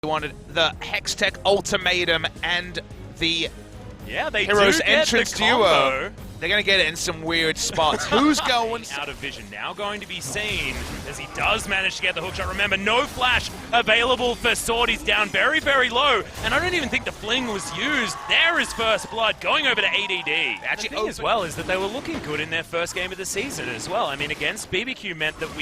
wanted the Hextech ultimatum and the Heroes entrance duo. They're going to get it in some weird spots. Who's going? Out of vision, now going to be seen as he does manage to get the hookshot. Remember, no flash available for Sword. He's down very, very low, and I don't even think the fling was used. There is first blood going over to ADD. Actually, the thing as well is that they were looking good in their first game of the season as well. I mean, against BBQ meant that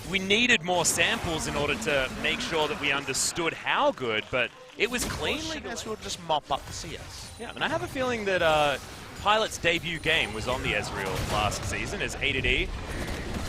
we needed more samples in order to make sure that we understood how good, but it was cleanly. We'll just mop up the CS. Yeah, and I have a feeling that Pilot's debut game was on the Ezreal last season as ADD.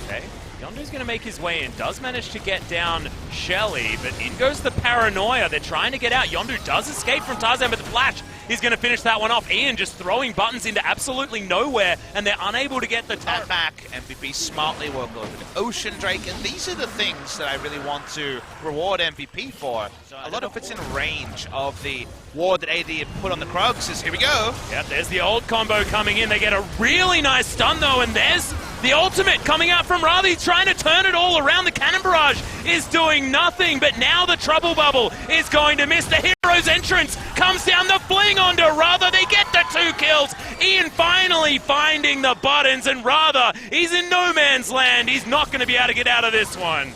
Okay, Yondu's going to make his way in, does manage to get down Shelly, but in goes the Paranoia. They're trying to get out. Yondu does escape from Tarzan, but the flash is going to finish that one off. Ian just throwing buttons into absolutely nowhere, and they're unable to get the turret back. MVP smartly work over to Ocean Drake, and these are the things that I really want to reward MVP for. So a lot of it's in range of the ward that AD had put on the Krugs. Here we go. Yep, there's the old combo coming in. They get a really nice stun though, and there's the ultimate coming out from Rather. He's trying to turn it all around. The Cannon Barrage is doing nothing, but now the Trouble Bubble is going to miss. The Hero's entrance comes down, the fling onto Rather. They get the 2 kills. Ian finally finding the buttons, and Rather, he's in no man's land. He's not going to be able to get out of this one.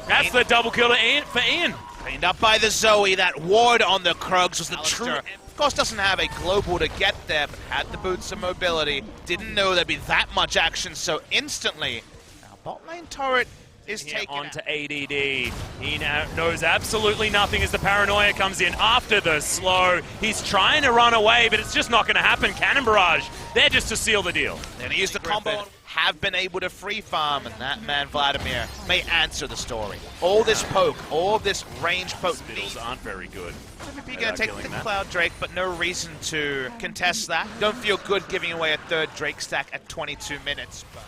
That's the double kill for Ian. Cleaned up by the Zoe. That ward on the Krugs was the true. Of course, doesn't have a global to get there, but had the boots of mobility. Didn't know there'd be that much action so instantly. Now, bot lane turret is taken onto ADD. He now knows absolutely nothing as the Paranoia comes in after the slow. He's trying to run away, but it's just not going to happen. Cannon Barrage, they're just to seal the deal. They're going to use the combo. Have been able to free farm, and that man Vladimir may answer the story. All this poke, all this range poke. Spittles aren't very good. MVP going to take the Cloud Drake, but no reason to contest that. Don't feel good giving away a third Drake stack at 22 minutes. But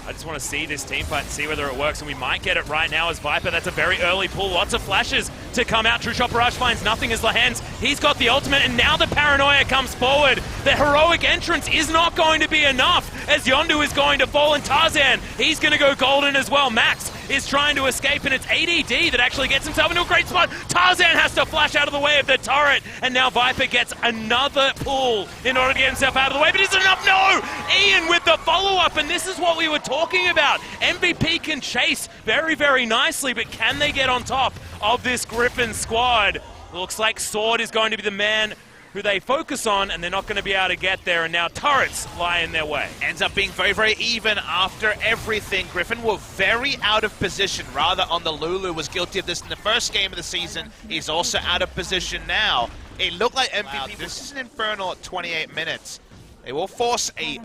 I just want to see this team fight and see whether it works, and we might get it right now as Viper. That's a very early pull. Lots of flashes to come out. True Shot Barrage finds nothing as Lahens. He's got the ultimate, and now the Paranoia comes forward. The heroic entrance is not going to be enough as Yondu is going to fall, and Tarzan, he's going to go golden as well. Max is trying to escape, and it's ADD that actually gets himself into a great spot. Tarzan has to flash out of the way of the turret, and now Viper gets another pull in order to get himself out of the way, but is it enough? No! Ian with the follow-up, and this is what we were talking about. MVP can chase very, very nicely, but can they get on top of this Griffin squad? Looks like Sword is going to be the man who they focus on, and they're not going to be able to get there, and now turrets lie in their way. Ends up being very, very even after everything. Griffin were very out of position. Rather on the Lulu was guilty of this in the first game of the season. He's also out of position now. It looked like MVP. This is an Infernal at 28 minutes. They will force a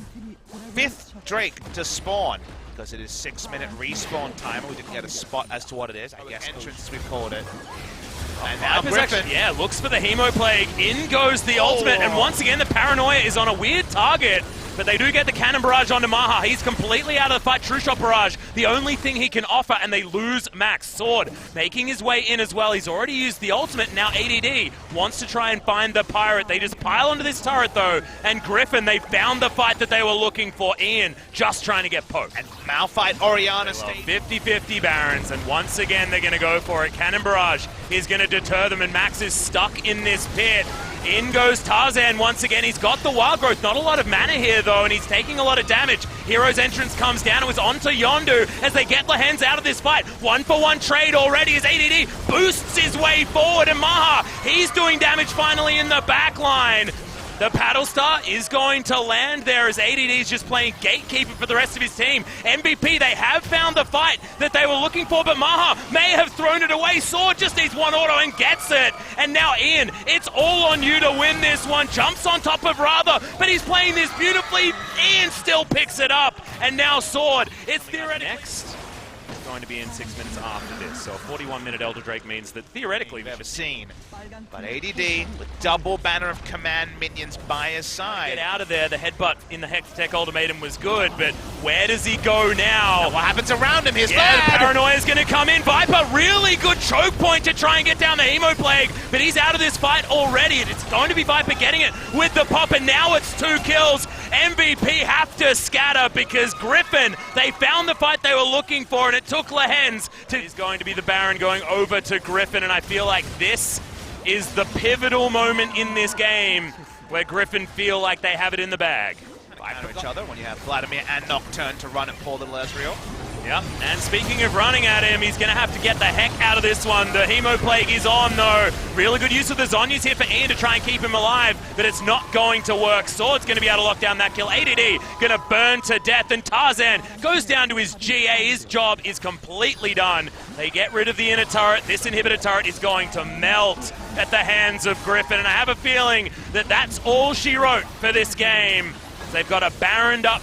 5th Drake to spawn, because it is 6-minute respawn timer. We didn't get a spot as to what it is. I guess entrance, we've called it. And now Griffin, actually, looks for the Hemo Plague. In goes the ultimate, and once again the Paranoia is on a weird target. But they do get the Cannon Barrage onto Maha. He's completely out of the fight. True Shot Barrage, the only thing he can offer, and they lose Max. Sword making his way in as well. He's already used the ultimate. Now ADD wants to try and find the Pirate. They just pile onto this turret though, and Griffin, they found the fight that they were looking for. Ian just trying to get poked. And Malphite Orianna stay 50-50 Barons, and once again they're going to go for it. Cannon Barrage is going to deter them, and Max is stuck in this pit. In goes Tarzan once again. He's got the Wild Growth. Not a lot of mana here, though, and he's taking a lot of damage. Hero's entrance comes down. It was onto Yondu as they get Lahens out of this fight. 1-for-1 trade already as ADD boosts his way forward, and Maha, he's doing damage finally in the back line. The Paddle Star is going to land there as ADD is just playing gatekeeper for the rest of his team. MVP, they have found the fight that they were looking for, but Maha may have thrown it away. Sword just needs one auto and gets it. And now Ian, it's all on you to win this one. Jumps on top of Rather, but he's playing this beautifully. Ian still picks it up. And now Sword, it's theoretically next. Going to be in 6 minutes after this, so a 41-minute Elder Drake means that theoretically we've ever seen. But ADD with double banner of command minions by his side. Get out of there. The headbutt in the Hextech ultimatum was good, but where does he go now? What happens around him? His the Paranoia is going to come in. Viper, really good choke point to try and get down the Hemo Plague, but he's out of this fight already, and it's going to be Viper getting it with the pop, and now it's 2 kills. MVP have to scatter because Griffin, they found the fight they were looking for, and it took Lehens to... He's going to be the Baron going over to Griffin, and I feel like this is the pivotal moment in this game where Griffin feel like they have it in the bag. Counter each other when you have Vladimir and Nocturne to run at poor little Ezreal. Yep, and speaking of running at him, he's going to have to get the heck out of this one. The Hemo Plague is on, though. Really good use of the Zhonya's here for Ian to try and keep him alive, but it's not going to work. Sword's going to be able to lock down that kill. ADD going to burn to death, and Tarzan goes down to his GA. His job is completely done. They get rid of the inner turret. This inhibitor turret is going to melt at the hands of Griffin, and I have a feeling that that's all she wrote for this game. They've got a bannered up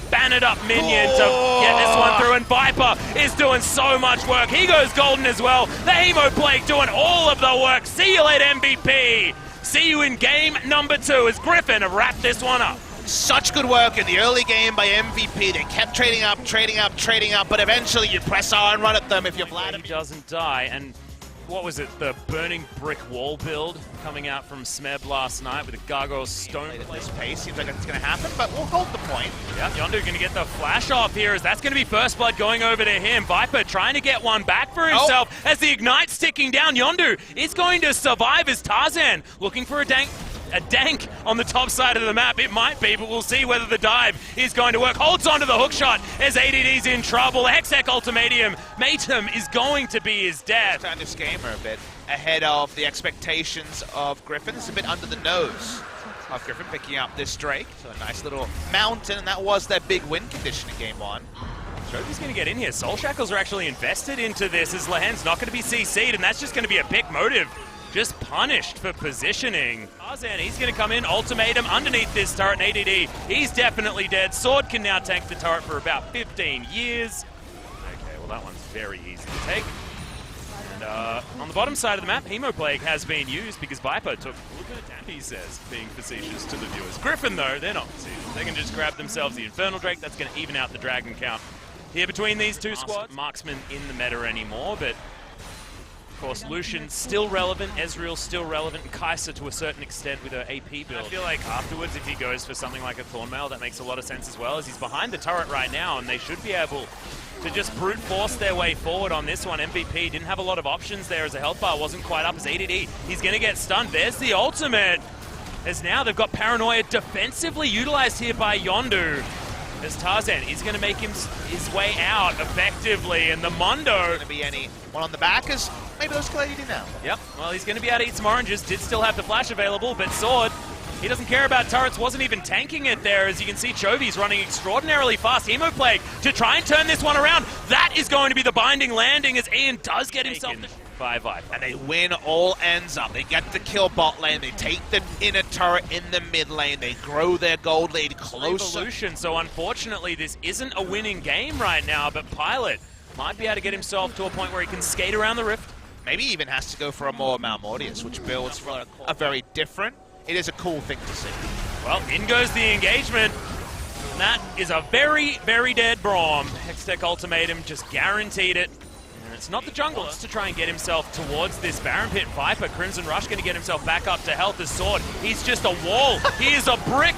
minion to get this one through, and Viper is doing so much work. He goes golden as well. The Hemo Plague doing all of the work. See you later, MVP. See you in game number 2 as Griffin have wrapped this one up. Such good work in the early game by MVP. They kept trading up, but eventually you press R and run at them if you're Vladimir. He doesn't die, and what was it, the burning brick wall build coming out from Smeb last night with the Gargoyle Stone. At this pace, seems like it's going to happen, but we'll hold the point. Yeah, Yondu going to get the flash off here as that's going to be First Blood going over to him. Viper trying to get one back for himself as the Ignite's ticking down. Yondu is going to survive as Tarzan looking for a dank on the top side of the map. It might be, but we'll see whether the dive is going to work. Holds onto the hook shot as ADD's in trouble. The Hextech Ultimatum is going to be his death. Turned this gamer a bit ahead of the expectations of Griffin. It's a bit under the nose of Griffin picking up this Drake. So a nice little mountain, and that was their big win condition in game 1. Jovi's going to get in here. Soul Shackles are actually invested into this as Lehen's not going to be CC'd, and that's just going to be a pick motive. Just punished for positioning. Tarzan, he's going to come in, ultimatum underneath this turret, and ADD, he's definitely dead. Sword can now tank the turret for about 15 years. Okay, well that one's very easy to take. And on the bottom side of the map, Hemo Plague has been used because Viper took a little bit of damage, he says, being facetious to the viewers. Griffin, though, they're not facetious. They can just grab themselves the Infernal Drake. That's going to even out the Dragon count here between these two squads. Marksman in the meta anymore, but of course, Lucian's still relevant, Ezreal's still relevant, and Kai'Sa to a certain extent with her AP build. I feel like afterwards, if he goes for something like a Thornmail, that makes a lot of sense as well, as he's behind the turret right now, and they should be able to just brute force their way forward on this one. MVP didn't have a lot of options there as the health bar wasn't quite up as ADD. He's going to get stunned. There's the ultimate, as now they've got Paranoia defensively utilized here by Yondu. As Tarzan is going to make his way out effectively, and the Mundo... Going to be anyone on the back as maybe those kill ADD now. Yep, well he's going to be able to eat some oranges, did still have the flash available, but Sword, he doesn't care about turrets, wasn't even tanking it there. As you can see, Chovy's running extraordinarily fast. Hemo Plague to try and turn this one around. That is going to be the binding landing as Ian does get himself by Viper. And they win all ends up. They get the kill bot lane, they take the inner turret in the mid lane, they grow their gold lead closer. Evolution, so unfortunately this isn't a winning game right now, but Pilot might be able to get himself to a point where he can skate around the rift. Maybe even has to go for a more Malmortius, which builds for a very different. It is a cool thing to see. Well, in goes the engagement. And that is a very, very dead Braum. Hextech Ultimatum just guaranteed it. And it's not the jungle, it's to try and get himself towards this Baron Pit. Viper, Crimson Rush going to get himself back up to health as Sword. He's just a wall. He is a brick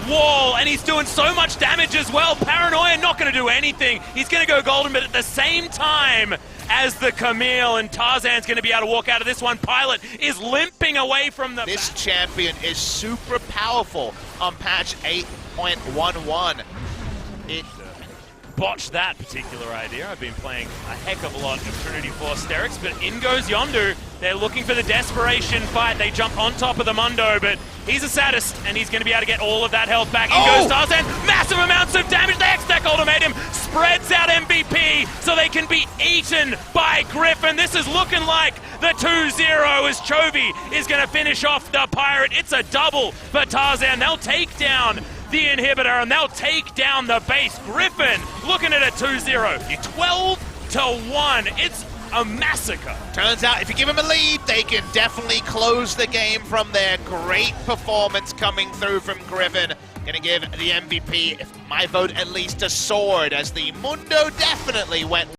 wall, and he's doing so much damage as well. Paranoia not going to do anything. He's going to go golden, but at the same time as the Camille, and Tarzan's going to be able to walk out of this one. Pilot is limping away from the... This champion is super powerful on patch 8.11. It botched that particular idea. I've been playing a heck of a lot of Trinity Force Sterix, but in goes Yondu. They're looking for the desperation fight. They jump on top of the Mundo, but he's a sadist, and he's going to be able to get all of that health back. In goes Tarzan. Massive amounts of damage. The Hextech Ultimatum spreads out MVP so they can be eaten by Griffin. This is looking like the 2-0 as Chovy is going to finish off the Pirate. It's a double for Tarzan. They'll take down the inhibitor, and they'll take down the base. Griffin looking at a 2-0. 12-1. It's a massacre. Turns out if you give them a lead, they can definitely close the game from there. Great performance coming through from Griffin. Gonna give the MVP, if my vote, at least a Sword, as the Mundo definitely went